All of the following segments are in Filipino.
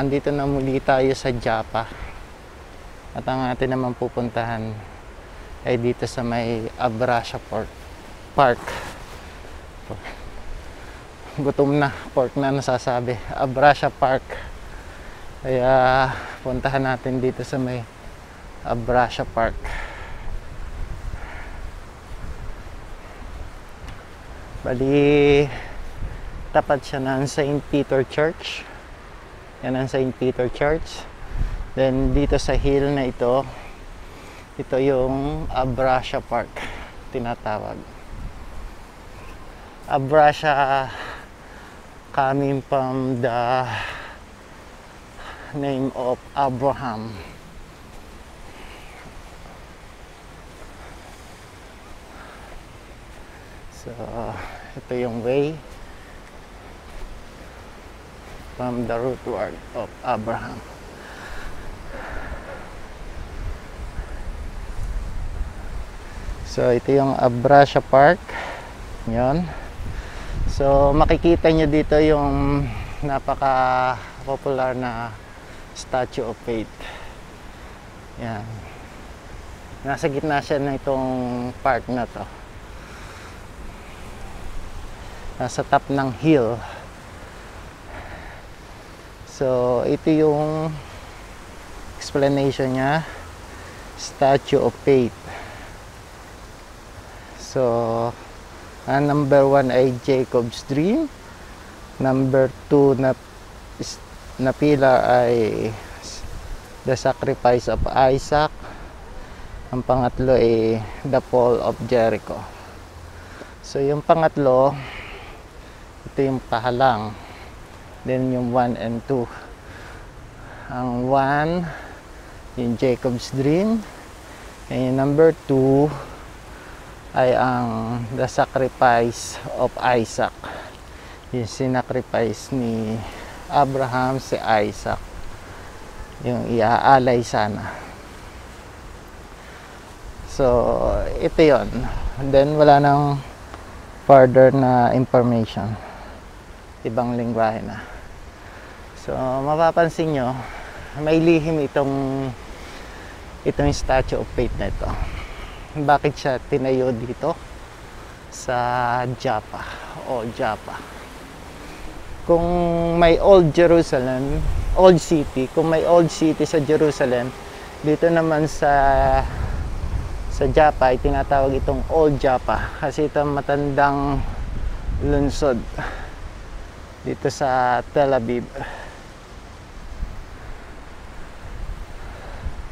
andito na muli tayo sa Japa. At ang atin naman pupuntahan ay dito sa may Abrasia Park. Gutom na, pork na nasasabi. Abrasia Park. Kaya puntahan natin dito sa may Abrasia Park. Bali, tapat siya ng St. Peter Church. Yan ang St. Peter Church. Then dito sa hill na ito yung Abrasia Park tinatawag. Abrasia coming from the name of Abraham. So, ito yung way from the root word of Abraham. So, ito yung Abrasia Park. Yan. So, makikita nyo dito yung napaka-popular na Statue of Faith. Yan. Nasa gitna siya na itong park na to. Nasa top ng hill. So, ito yung explanation niya. Statue of Faith. So, number 1 ay Jacob's Dream. Number 2 na pillar ay the sacrifice of Isaac. Ang pangatlo ay the fall of Jericho. So, yung pangatlo, ito yung pahalang. Then yung 1 and 2. Ang 1, yung Jacob's Dream. And yung number 2 ay ang the sacrifice of Isaac. Yung sinacrifice ni Abraham si Isaac. Yung iaalay sana. So, ito yon. Then wala nang further na information. Ibang lingwahe na. So, mapapansin nyo, may lihim itong Statue of Faith na ito. Bakit siya tinayo dito sa Japa o Japa? Kung may Old Jerusalem, Old City, kung may Old City sa Jerusalem, dito naman sa Japa ay tinatawag itong Old Japa kasi ito matandang lungsod dito sa Tel Aviv.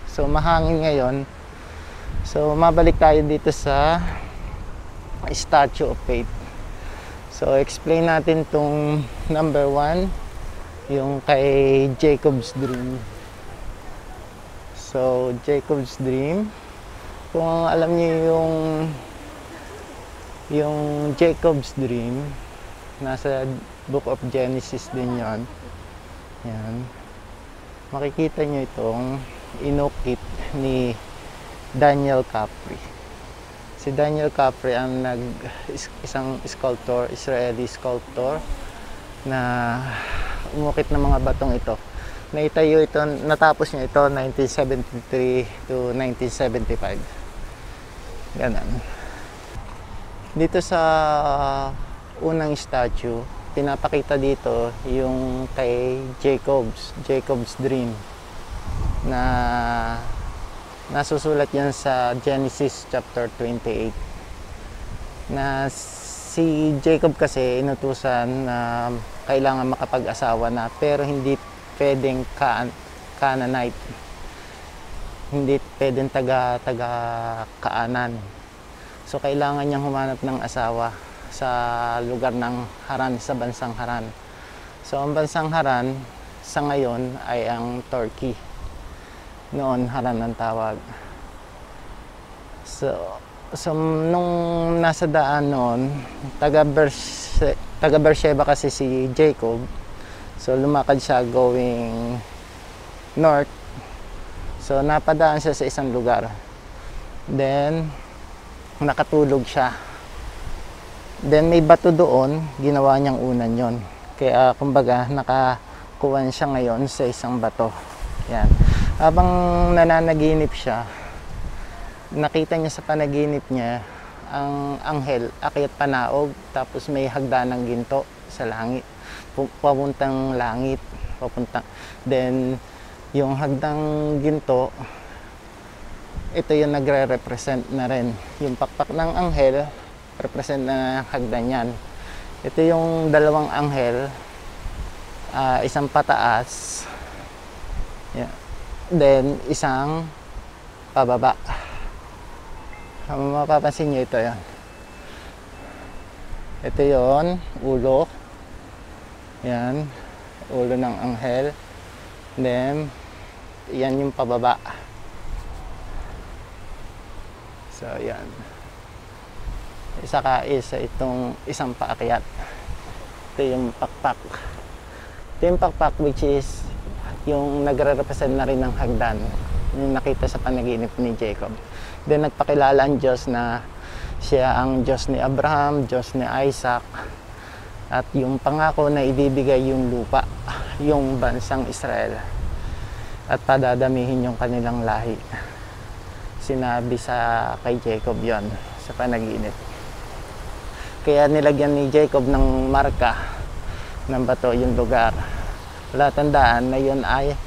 So mahangin ngayon. So mabalik tayo dito sa Statue of Faith. So explain natin tong number 1, yung kay Jacob's Dream. So Jacob's Dream, kung alam niyo yung Jacob's Dream, nasa Book of Genesis din yon. Yan. Makikita nyo itong inukit ni Daniel Capri. Si Daniel Capri ang isang sculptor, Israeli sculptor na umukit ng mga batong ito. Naitayo ito, natapos niya ito 1973 to 1975. Ganun. Dito sa unang statue, pinapakita dito yung kay Jacob's Dream na nasusulat yan sa Genesis chapter 28 na si Jacob kasi inutusan na kailangan makapag-asawa na pero hindi pwedeng Canaanite, hindi pwedeng taga-Kaanan. So kailangan niyang humanap ng asawa sa lugar ng Haran, sa bansang Haran. So ang bansang Haran sa ngayon ay ang Turkey. Noon Haran ang tawag. So nung nasa daan noon, taga Beersheba kasi si Jacob. So lumakad siya going north. So napadaan siya sa isang lugar. Then nakatulog siya. Then may bato doon, ginawa niyang unan yon. Kaya kumbaga kuwan siya ngayon sa isang bato. Yan. Habang nananaginip siya, nakita niya sa panaginip niya ang anghel akyat panaog, tapos may hagdanang ginto sa langit, papuntang langit, then yung hagdang ginto, ito yung nagre-represent na rin. Yung pakpak ng anghel represent na hagdan yan. Ito yung dalawang anghel, isang pataas, yeah, then isang pababa. Mapapansin nyo ito yan. Ito yon, ulo. Yan, ulo ng anghel. Then, yan yung pababa. So, yan. Isa itong isang paakyat. Ito yung pakpak. Ito yung pakpak, which is yung nagre-represent na rin ng hagdan. Yung nakita sa panaginip ni Jacob. Then nagpakilala ang Diyos na siya ang Diyos ni Abraham, Diyos ni Isaac, at yung pangako na ibibigay yung lupa, yung bansang Israel, at padadamihin yung kanilang lahi. Sinabi kay Jacob yon sa panaginip. Kaya nilagyan ni Jacob ng marka ng bato yung lugar. Tandaan na yun ay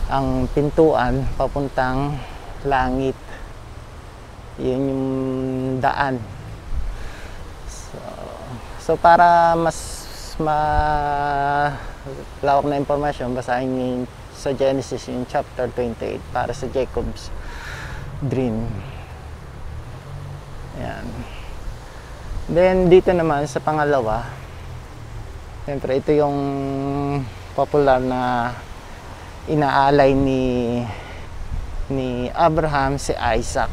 ang pintuan papuntang langit. Yun yung daan. So para mas malawak na impormasyon, basahin niyo sa Genesis yung chapter 28 para sa Jacob's dream. Yan. Then dito naman sa pangalawa, siyempre ito yung popular na inaalay ni Abraham, si Isaac.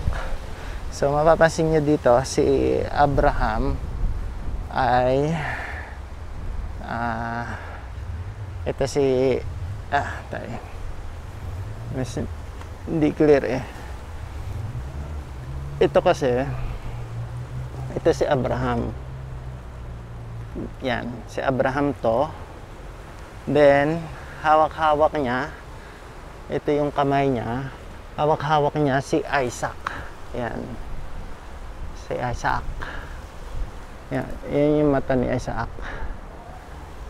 So mapapansin nyo dito, si Abraham ay ito si tayo. Hindi clear eh. Ito kasi, ito si Abraham. Yan, si Abraham to. Then hawak-hawak niya, ito yung kamay niya, hawak-hawak niya si Isaac. Yan, si Isaac. Yan, yan yung mata ni Isaac.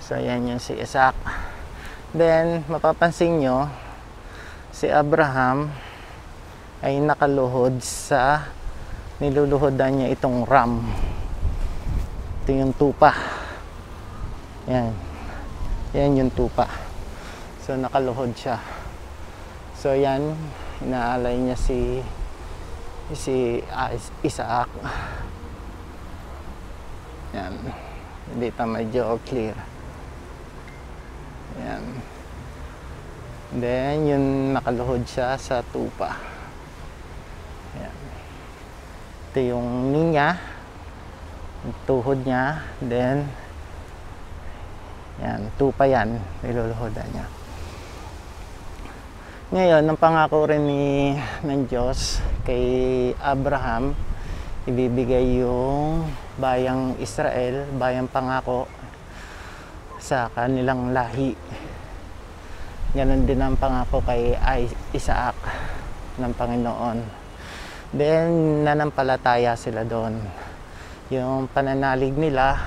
So yan yung si Isaac. Then mapapansin nyo, si Abraham ay nakaluhod sa niluluhodan niya itong ram. Ito yung tupa. Yan, yan yung tupa. So nakaluhod siya. So yan, inaalay niya si Isaac. Yan, dito medyo clear. Yan. Then yung nakaluhod siya sa tupa. Yan. Ito yung niya, yung tuhod niya. Then yan, tupa yan, niluluhodan niya. Ngayon, ang pangako rin ng Diyos kay Abraham, ibibigay yung bayang Israel, bayang pangako sa kanilang lahi. Ganon din ang pangako kay Isaac ng Panginoon. Then, nanampalataya sila doon. Yung pananalig nila,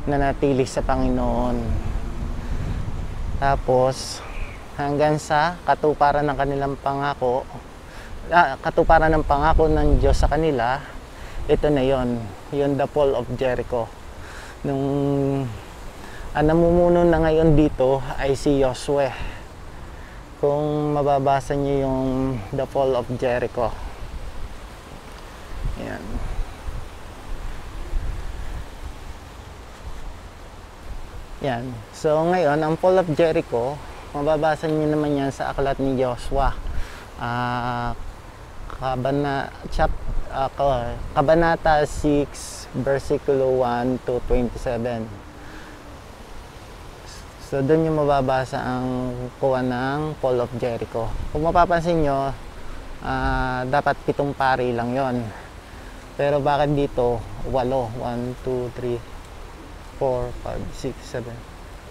nanatili sa Panginoon. Tapos, hanggang sa katuparan ng kanilang pangako, katuparan ng pangako ng Diyos sa kanila, ito na yon, yung the fall of Jericho. Nung namumuno na ngayon dito ay si Joshua. Kung mababasa niyo yung the fall of Jericho. Yan. Yan. So ngayon, ang fall of Jericho, mababasa niyo naman yan sa aklat ni Joshua. Kabanata 6, versikulo 1 to 27. So doon yung mababasa ang kuha ng fall of Jericho. Kung mapapansin nyo, dapat 7 pari lang yon. Pero bakit dito 8? 1, 2, 3, 4, 5, 6, 7,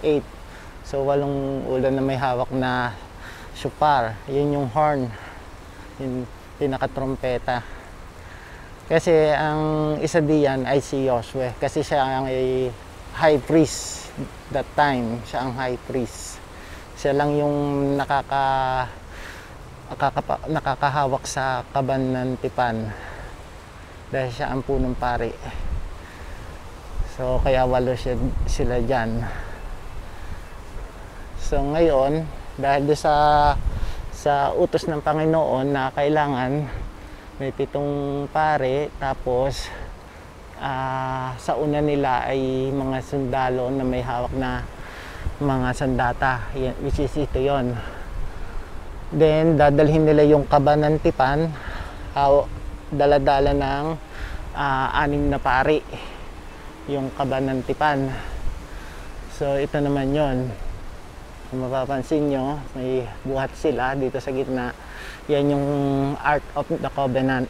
8. So 8 ulo na may hawak na shofar. Yun yung horn, yung pinaka-trompeta. Kasi ang isa diyan ay si Joshua. Kasi siya ang high priest that time. Siya ang high priest. Siya lang yung nakakahawak sa kaban ng tipan. Dahil siya ang punong pari. So kaya 8 sila dyan. So ngayon, dahil doon sa utos ng Panginoon na kailangan may 7 pare, tapos sa una nila ay mga sundalo na may hawak na mga sandata, which is ito yon. Then dadalhin nila yung kaban ng tipan, dala-dala ng 6 na pari yung kaban ng tipan. So ito naman yon. Kung mapapansin nyo, may buhat sila dito sa gitna. Yan yung Ark of the Covenant.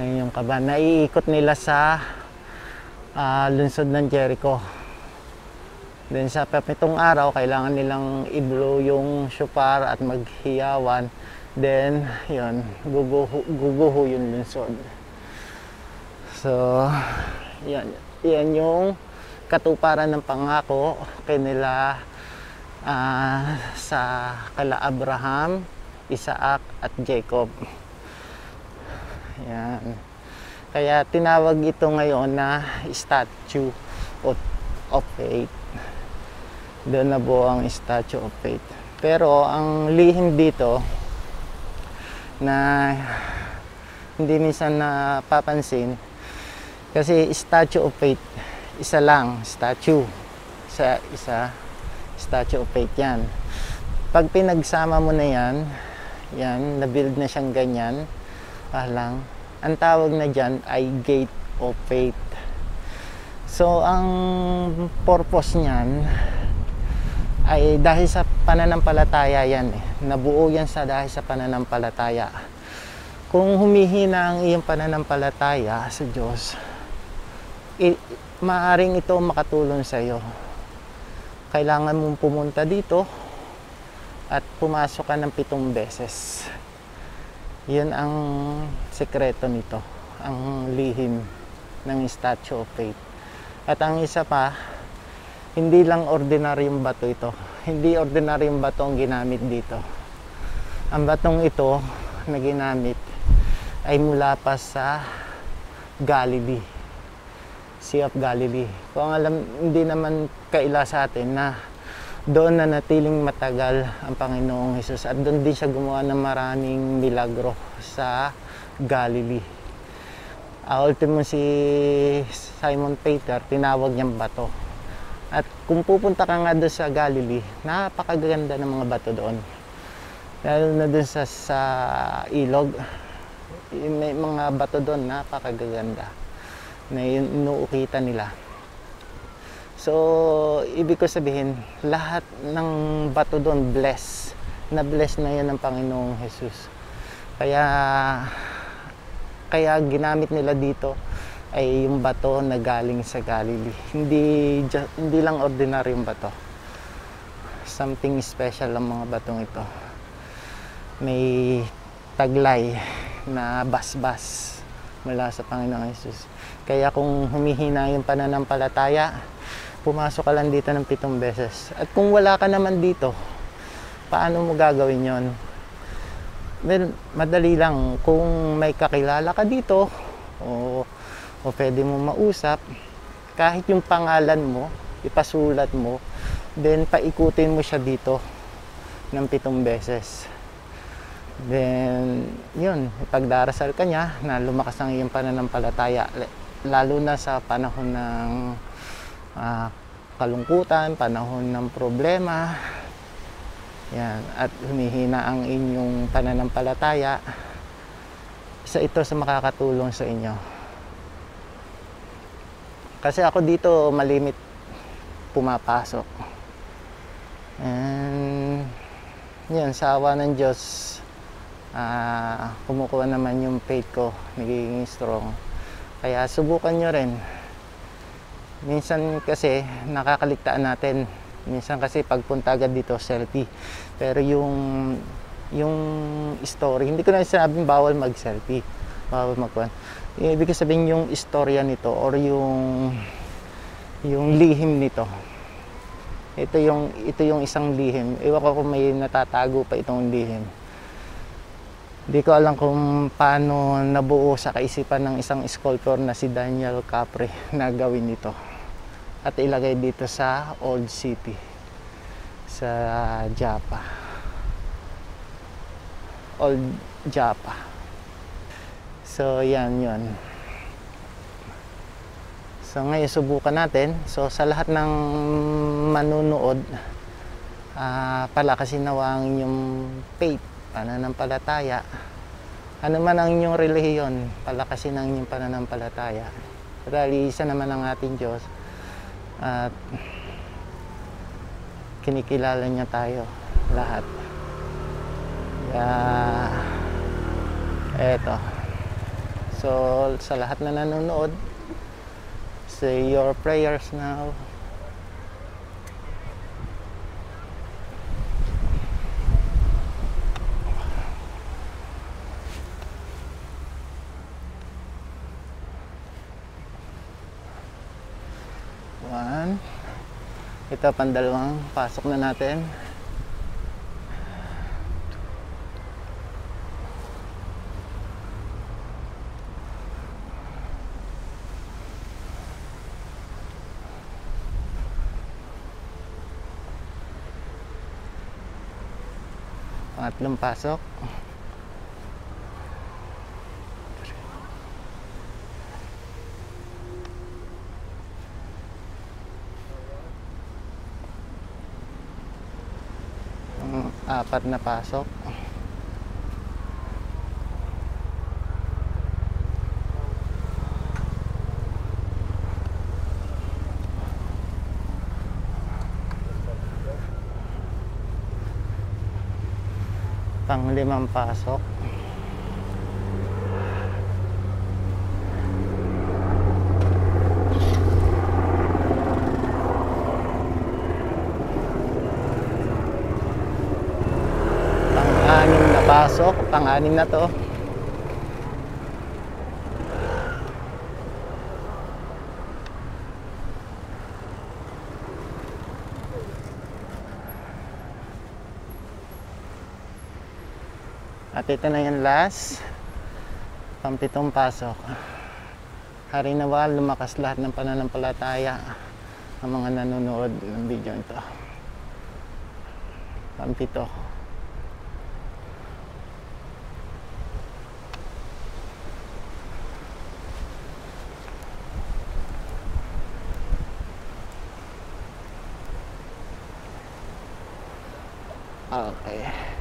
Yan yung kaban. Naiikot nila sa lungsod ng Jericho. Then sa 7 araw, kailangan nilang i-blow yung shofar at maghiyawan. Then, yun, guguho yung lungsod. So, yan yung katuparan ng pangako kanila sa kala Abraham, Isaac at Jacob. Yan. Kaya tinawag ito ngayon na Statue of Faith. Doon na buo ang Statue of Faith. Pero ang lihim dito na hindi minsan napapansin, kasi Statue of Faith, isa lang, statue. Isa Statue of Faith yan. Pag pinagsama mo na yan, na-build na siyang ganyan, ang tawag na dyan ay Gate of Faith. So, ang purpose niyan ay dahil sa pananampalataya yan. Nabuo yan dahil sa pananampalataya. Kung humihina ang iyong pananampalataya sa Diyos, maaaring ito makatulong sa iyo. Kailangan mong pumunta dito at pumasok ka ng 7 beses. Yun ang sekreto nito, ang lihim ng Statue of Faith. At ang isa pa, hindi lang ordinaryong bato ito. Hindi ordinaryong bato ang ginamit dito. Ang batong ito na ginamit ay mula pa sa Galilee, Sea of Galilee. Kung alam, hindi naman kaila sa atin na doon na natiling matagal ang Panginoong Hesus at doon din siya gumawa ng maraming milagro sa Galilee. Ultimo si Simon Peter, tinawag niyang bato. At kung pupunta ka nga doon sa Galilee, napakaganda ng mga bato doon. Lalo na doon sa ilog, may mga bato doon, napakaganda na inuukita nila. So, ibig ko sabihin, lahat ng bato doon bless. Na-bless na yan ng Panginoong Hesus. Kaya ginamit nila dito ay yung bato na galing sa Galilee. Hindi lang ordinaryong bato. Something special ang mga batong ito. May taglay na basbas mula sa Panginoong Hesus. Kaya kung humihina yung pananampalataya, pumasok ka lang dito ng 7 beses. At kung wala ka naman dito, paano mo gagawin yon? Well, madali lang. Kung may kakilala ka dito, o pwede mo mausap, kahit yung pangalan mo, ipasulat mo, then paikutin mo siya dito ng 7 beses. Then, yun, ipagdarasal ka niya na lumakas ang iyong pananampalataya. Lalo na sa panahon ng kalungkutan, panahon ng problema, yan, at humihina ang inyong pananampalataya, isa ito sa makakatulong sa inyo. Kasi ako dito malimit pumapasok. And yan, sa awa ng Diyos, kumukuha naman yung faith ko, nagiging strong. Kaya subukan nyo rin. Minsan kasi nakakaligtaan natin Minsan kasi pagpunta agad dito, selfie. Pero yung story, hindi ko na sinabing bawal mag-selfie, bawal magkuhan. Ibig sabihin yung istorya nito or yung lihim nito. Ito yung isang lihim. Ewan ko kung may natatago pa itong lihim. Hindi ko alam kung paano nabuo sa kaisipan ng isang sculptor na si Daniel Capre na gawin ito at ilagay dito sa Old City sa Japa, Old Japa. So yan yun. So ngayon subukan natin. So sa lahat ng manunood, palakasin nawa ang inyong faith, pananampalataya. Ano man ang inyong relihiyon, palakasin ang inyong pananampalataya. Dahil isa naman ang ating Diyos at kinikilala niya tayo lahat. Eto. So sa lahat na nanonood, say your prayers now. One. Ito pandalawang pasok na natin. Pangatlong pasok. Apat na pasok. Panglimang pasok. Pang-anim na pasok. Pang-anim na to. At ito na yung last, pang-pitong pasok. Hari nawa, lumakas lahat ng pananampalataya ang mga nanonood ng video ito. Pang-pito. Okay.